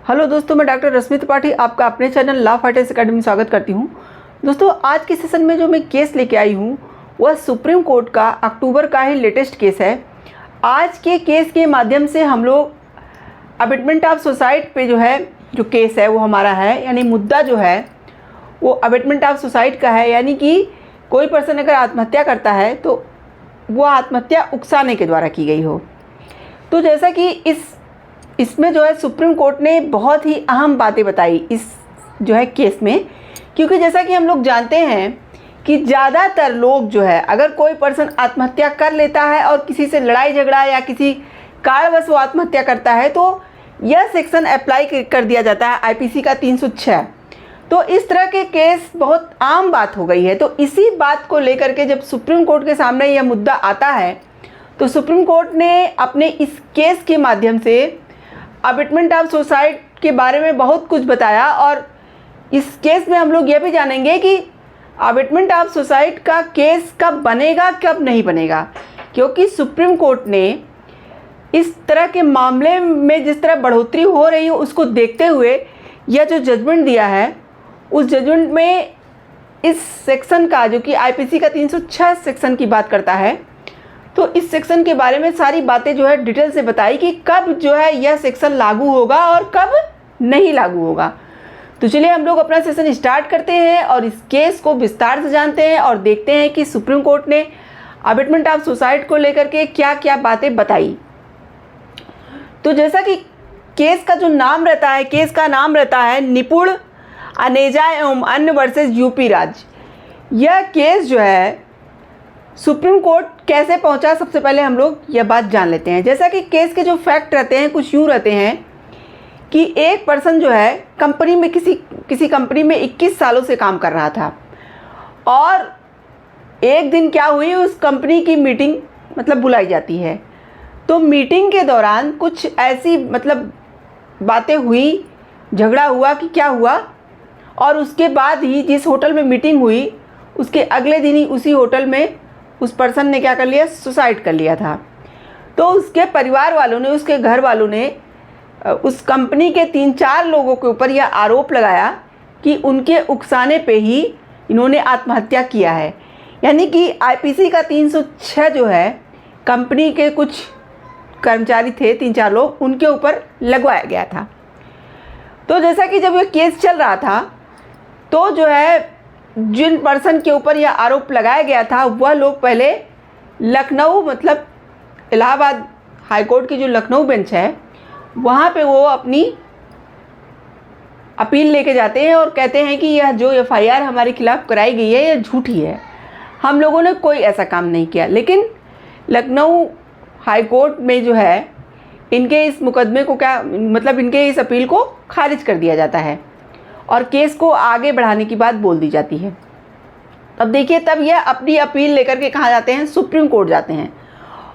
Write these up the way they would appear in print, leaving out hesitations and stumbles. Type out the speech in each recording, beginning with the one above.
Hello दोस्तों, मैं doctor रश्मि त्रिपाठी आपका अपने चैनल लॉ फाइटर्स अकेडमी में स्वागत करती हूं। दोस्तों, आज के सेशन में जो मैं केस लेके आई हूं वह सुप्रीम कोर्ट का अक्टूबर का ही लेटेस्ट केस है। आज के केस के माध्यम से हम लोग अबेटमेंट ऑफ सुसाइड पे जो केस है वो हमारा है, यानी मुद्दा जो है वो अबेटमेंट ऑफ सुसाइड का है। यानी कि कोई पर्सन अगर आत्महत्या करता है तो वो आत्महत्या उकसाने के द्वारा की गई हो। तो जैसा कि इसमें जो है सुप्रीम कोर्ट ने बहुत ही अहम बातें बताई इस जो है केस में, क्योंकि जैसा कि हम लोग जानते हैं कि ज़्यादातर लोग जो है अगर कोई पर्सन आत्महत्या कर लेता है और किसी से लड़ाई झगड़ा या किसी कारणवश वो आत्महत्या करता है तो यह सेक्शन अप्लाई कर दिया जाता है आईपीसी का 306। तो इस तरह के केस बहुत आम बात हो गई है। तो इसी बात को लेकर के जब सुप्रीम कोर्ट के सामने यह मुद्दा आता है तो सुप्रीम कोर्ट ने अपने इस केस के माध्यम से अबेटमेंट ऑफ सुसाइड के बारे में बहुत कुछ बताया। और इस केस में हम लोग ये भी जानेंगे कि अबेटमेंट ऑफ सुसाइड का केस कब बनेगा कब नहीं बनेगा, क्योंकि सुप्रीम कोर्ट ने इस तरह के मामले में जिस तरह बढ़ोतरी हो रही है उसको देखते हुए यह जो जजमेंट दिया है उस जजमेंट में इस सेक्शन का जो कि आईपीसी का 306 सेक्शन की बात करता है, तो इस सेक्शन के बारे में सारी बातें जो है डिटेल से बताई कि कब जो है यह सेक्शन लागू होगा और कब नहीं लागू होगा। तो चलिए हम लोग अपना सेशन स्टार्ट करते हैं और इस केस को विस्तार से जानते हैं और देखते हैं कि सुप्रीम कोर्ट ने अबेटमेंट ऑफ सुसाइड को लेकर के क्या क्या बातें बताई। तो जैसा कि केस का जो नाम रहता है, केस का नाम रहता है निपुण अनेजा एवं अन्य वर्सेस यूपी राज्य। यह केस जो है सुप्रीम कोर्ट कैसे पहुंचा, सबसे पहले हम लोग यह बात जान लेते हैं। जैसा कि केस के जो फैक्ट रहते हैं कुछ यूँ रहते हैं कि एक पर्सन जो है कंपनी में किसी कंपनी में 21 सालों से काम कर रहा था और एक दिन क्या हुई, उस कंपनी की मीटिंग बुलाई जाती है। तो मीटिंग के दौरान कुछ ऐसी बातें हुई, झगड़ा हुआ कि क्या हुआ, और उसके बाद ही जिस होटल में मीटिंग हुई उसके अगले दिन ही उसी होटल में उस पर्सन ने क्या कर लिया, सुसाइड कर लिया था। तो उसके परिवार वालों ने, उसके घर वालों ने उस कंपनी के 3-4 लोगों के ऊपर यह आरोप लगाया कि उनके उकसाने पे ही इन्होंने आत्महत्या किया है। यानी कि आईपीसी का 306 जो है कंपनी के कुछ कर्मचारी थे 3-4 लोग, उनके ऊपर लगवाया गया था। तो जैसा कि जब ये केस चल रहा था तो जो है जिन पर्सन के ऊपर यह आरोप लगाया गया था वह लोग पहले लखनऊ इलाहाबाद हाई कोर्ट की जो लखनऊ बेंच है वहाँ पे वो अपनी अपील लेके जाते हैं और कहते हैं कि यह जो एफआईआर हमारे खिलाफ़ कराई गई है यह झूठी है, हम लोगों ने कोई ऐसा काम नहीं किया। लेकिन लखनऊ हाई कोर्ट में जो है इनके इस मुकदमे को इनके इस अपील को खारिज कर दिया जाता है और केस को आगे बढ़ाने की बात बोल दी जाती है। तब देखिए, तब यह अपनी अपील लेकर के कहाँ जाते हैं, सुप्रीम कोर्ट जाते हैं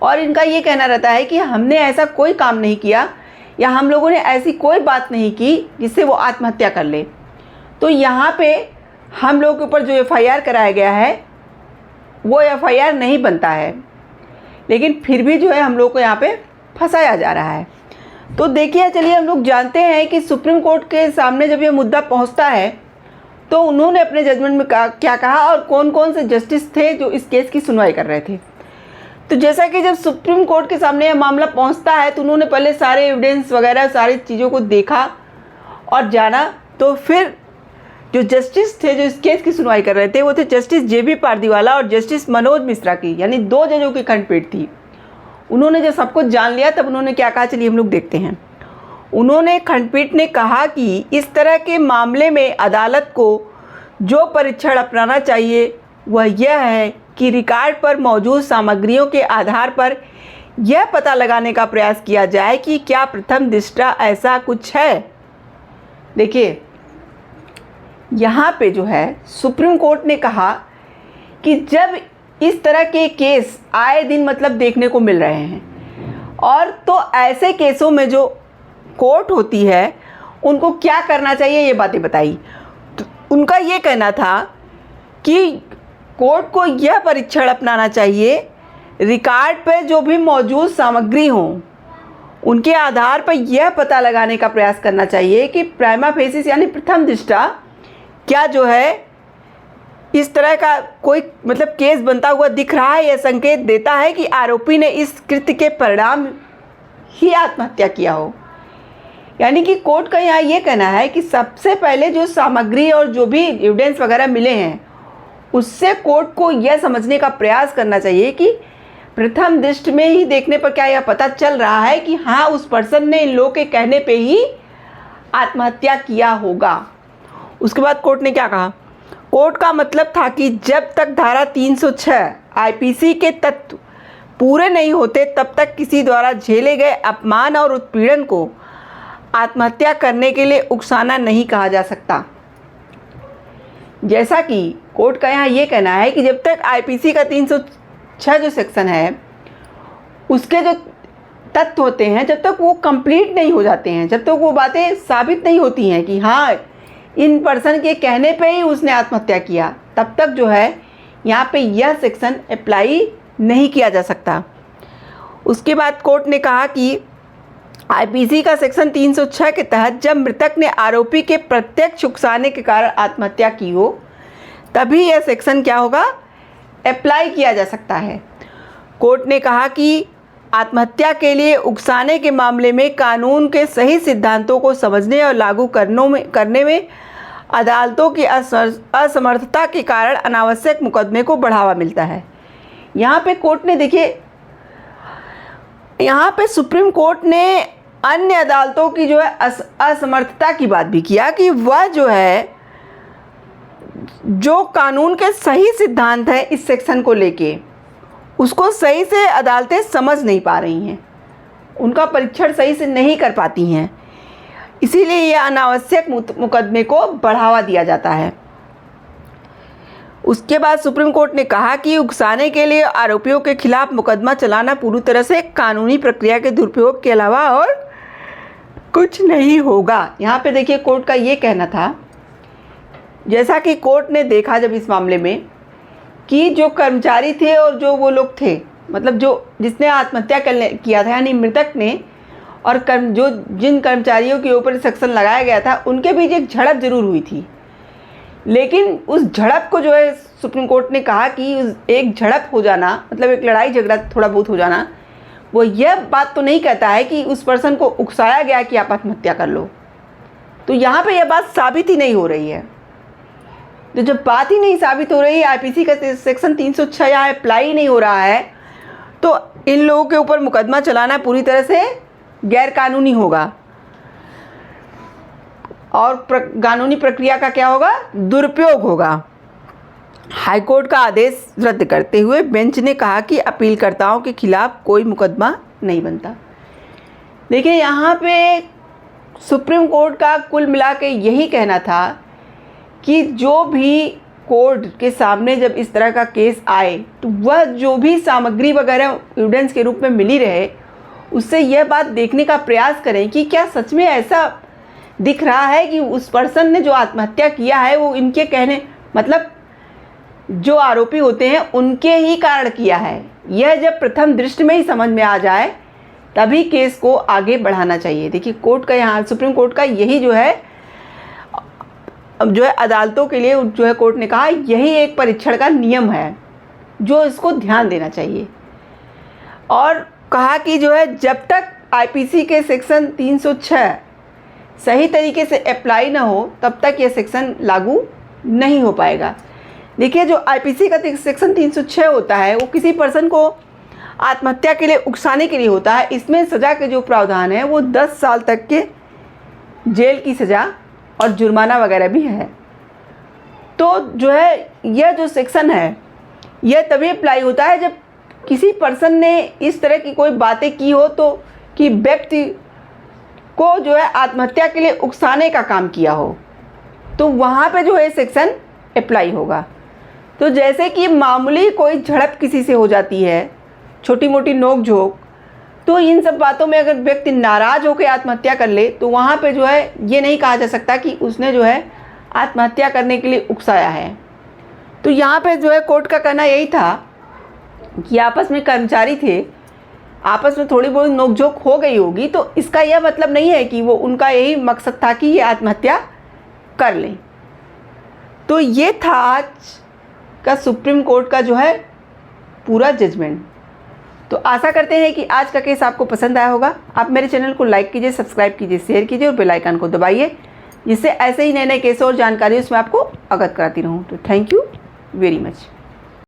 और इनका ये कहना रहता है कि हमने ऐसा कोई काम नहीं किया या हम लोगों ने ऐसी कोई बात नहीं की जिससे वो आत्महत्या कर ले। तो यहाँ पे हम लोगों के ऊपर जो एफआईआर कराया गया है वो एफआईआर नहीं बनता है, लेकिन फिर भी जो है हम लोग को यहाँ पे फंसाया जा रहा है। तो देखिए, चलिए हम लोग जानते हैं कि सुप्रीम कोर्ट के सामने जब ये मुद्दा पहुंचता है तो उन्होंने अपने जजमेंट में क्या कहा और कौन कौन से जस्टिस थे जो इस केस की सुनवाई कर रहे थे। तो जैसा कि जब सुप्रीम कोर्ट के सामने यह मामला पहुंचता है तो उन्होंने पहले सारे एविडेंस वगैरह सारी चीज़ों को देखा और जाना। तो फिर जो जस्टिस थे जो इस केस की सुनवाई कर रहे थे वो थे जस्टिस जेबी पारदीवाला और जस्टिस मनोज मिश्रा की, यानी 2 जजों की खंडपीठ थी। उन्होंने जब सब कुछ जान लिया तब उन्होंने क्या कहा, चलिए हम लोग देखते हैं। उन्होंने, खंडपीठ ने कहा कि इस तरह के मामले में अदालत को जो परीक्षण अपनाना चाहिए वह यह है कि रिकॉर्ड पर मौजूद सामग्रियों के आधार पर यह पता लगाने का प्रयास किया जाए कि क्या प्रथम दृष्टया ऐसा कुछ है। देखिए, यहाँ पे जो है सुप्रीम कोर्ट ने कहा कि जब इस तरह के केस आए दिन देखने को मिल रहे हैं और तो ऐसे केसों में जो कोर्ट होती है उनको क्या करना चाहिए ये बातें बताई। तो उनका ये कहना था कि कोर्ट को यह परीक्षण अपनाना चाहिए, रिकॉर्ड पे जो भी मौजूद सामग्री हो उनके आधार पर यह पता लगाने का प्रयास करना चाहिए कि प्राइमा फेसिस यानी प्रथम दृष्टा क्या जो है इस तरह का कोई मतलब केस बनता हुआ दिख रहा है। यह संकेत देता है कि आरोपी ने इस कृत्य के परिणाम ही आत्महत्या किया हो। यानी कि कोर्ट का यहाँ ये कहना है कि सबसे पहले जो सामग्री और जो भी एविडेंस वगैरह मिले हैं उससे कोर्ट को यह समझने का प्रयास करना चाहिए कि प्रथम दृष्टि में ही देखने पर क्या यह पता चल रहा है कि हाँ उस पर्सन ने इन लोगों के कहने पे ही आत्महत्या किया होगा। उसके बाद कोर्ट ने क्या कहा, कोर्ट का मतलब था कि जब तक धारा 306 आईपीसी के तत्व पूरे नहीं होते तब तक किसी द्वारा झेले गए अपमान और उत्पीड़न को आत्महत्या करने के लिए उकसाना नहीं कहा जा सकता। जैसा कि कोर्ट का यहाँ ये कहना है कि जब तक आईपीसी का 306 जो सेक्शन है उसके जो तत्व होते हैं जब तक वो कंप्लीट नहीं हो जाते हैं, जब तक वो बातें साबित नहीं होती हैं कि हाँ इन पर्सन के कहने पे ही उसने आत्महत्या किया, तब तक जो है यहाँ पे यह सेक्शन अप्लाई नहीं किया जा सकता। उसके बाद कोर्ट ने कहा कि आईपीसी का सेक्शन 306 के तहत जब मृतक ने आरोपी के प्रत्यक्ष उकसाने के कारण आत्महत्या की हो तभी यह सेक्शन क्या होगा, अप्लाई किया जा सकता है। कोर्ट ने कहा कि आत्महत्या के लिए उकसाने के मामले में कानून के सही सिद्धांतों को समझने और लागू करने में अदालतों की असमर्थता के कारण अनावश्यक मुकदमे को बढ़ावा मिलता है। यहाँ पे कोर्ट ने देखिए, यहाँ पे सुप्रीम कोर्ट ने अन्य अदालतों की जो है असमर्थता की बात भी किया कि वह जो है जो कानून के सही सिद्धांत हैं इस सेक्शन को लेके उसको सही से अदालतें समझ नहीं पा रही हैं, उनका परीक्षण सही से नहीं कर पाती हैं, इसीलिए यह अनावश्यक मुकदमे को बढ़ावा दिया जाता है। उसके बाद सुप्रीम कोर्ट ने कहा कि उकसाने के लिए आरोपियों के खिलाफ मुकदमा चलाना पूरी तरह से कानूनी प्रक्रिया के दुरुपयोग के अलावा और कुछ नहीं होगा। यहाँ पे देखिए कोर्ट का ये कहना था, जैसा कि कोर्ट ने देखा जब इस मामले में कि जो कर्मचारी थे और जो वो लोग थे मतलब जो जिसने आत्महत्या किया था यानी मृतक ने और जिन कर्मचारियों के ऊपर सेक्शन लगाया गया था उनके बीच एक झड़प जरूर हुई थी, लेकिन उस झड़प को जो है सुप्रीम कोर्ट ने कहा कि एक झड़प हो जाना मतलब एक लड़ाई झगड़ा थोड़ा बहुत हो जाना वो यह बात तो नहीं कहता है कि उस पर्सन को उकसाया गया कि आप आत्महत्या कर लो। तो यहाँ पे यह बात साबित ही नहीं हो रही है। तो जब बात ही नहीं साबित हो रही है, आईपीसी का सेक्शन 306 यहाँ अप्लाई नहीं हो रहा है, तो इन लोगों के ऊपर मुकदमा चलाना पूरी तरह से गैर कानूनी होगा और कानूनी प्रक्रिया का क्या होगा, दुरुपयोग होगा। हाईकोर्ट का आदेश रद्द करते हुए बेंच ने कहा कि अपीलकर्ताओं के खिलाफ कोई मुकदमा नहीं बनता। देखिए यहाँ पे सुप्रीम कोर्ट का कुल मिला के यही कहना था कि जो भी कोर्ट के सामने जब इस तरह का केस आए तो वह जो भी सामग्री वगैरह एविडेंस के रूप में मिली रहे उससे यह बात देखने का प्रयास करें कि क्या सच में ऐसा दिख रहा है कि उस पर्सन ने जो आत्महत्या किया है वो इनके कहने मतलब जो आरोपी होते हैं उनके ही कारण किया है। यह जब प्रथम दृष्टि में ही समझ में आ जाए तभी केस को आगे बढ़ाना चाहिए। देखिए कोर्ट का यहाँ सुप्रीम कोर्ट का यही जो है अदालतों के लिए जो है कोर्ट ने कहा यही एक परीक्षण का नियम है जो इसको ध्यान देना चाहिए और कहा कि जो है जब तक आईपीसी के सेक्शन 306 सही तरीके से अप्लाई ना हो तब तक यह सेक्शन लागू नहीं हो पाएगा। देखिए जो आईपीसी का सेक्शन 306 होता है वो किसी पर्सन को आत्महत्या के लिए उकसाने के लिए होता है। इसमें सज़ा के जो प्रावधान है वो 10 साल तक के जेल की सज़ा और जुर्माना वगैरह भी है। तो जो है यह जो सेक्शन है यह तभी अप्लाई होता है जब किसी पर्सन ने इस तरह की कोई बातें की हो तो कि व्यक्ति को जो है आत्महत्या के लिए उकसाने का काम किया हो तो वहाँ पे जो है सेक्शन अप्लाई होगा। तो जैसे कि मामूली कोई झड़प किसी से हो जाती है, छोटी मोटी नोक झोंक, तो इन सब बातों में अगर व्यक्ति नाराज़ होकर आत्महत्या कर ले तो वहाँ पे जो है ये नहीं कहा जा सकता कि उसने जो है आत्महत्या करने के लिए उकसाया है। तो यहाँ पे जो है कोर्ट का कहना यही था कि आपस में कर्मचारी थे आपस में थोड़ी बहुत नोकझोंक हो गई होगी, तो इसका यह मतलब नहीं है कि वो उनका यही मकसद था कि ये आत्महत्या कर लें। तो ये था आज का सुप्रीम कोर्ट का जो है पूरा जजमेंट। तो आशा करते हैं कि आज का केस आपको पसंद आया होगा। आप मेरे चैनल को लाइक कीजिए, सब्सक्राइब कीजिए, शेयर कीजिए और बेल आइकन को दबाइए, जिससे ऐसे ही नए नए केस और जानकारी उसमें आपको अवगत कराती रहूँ। तो थैंक यू वेरी मच।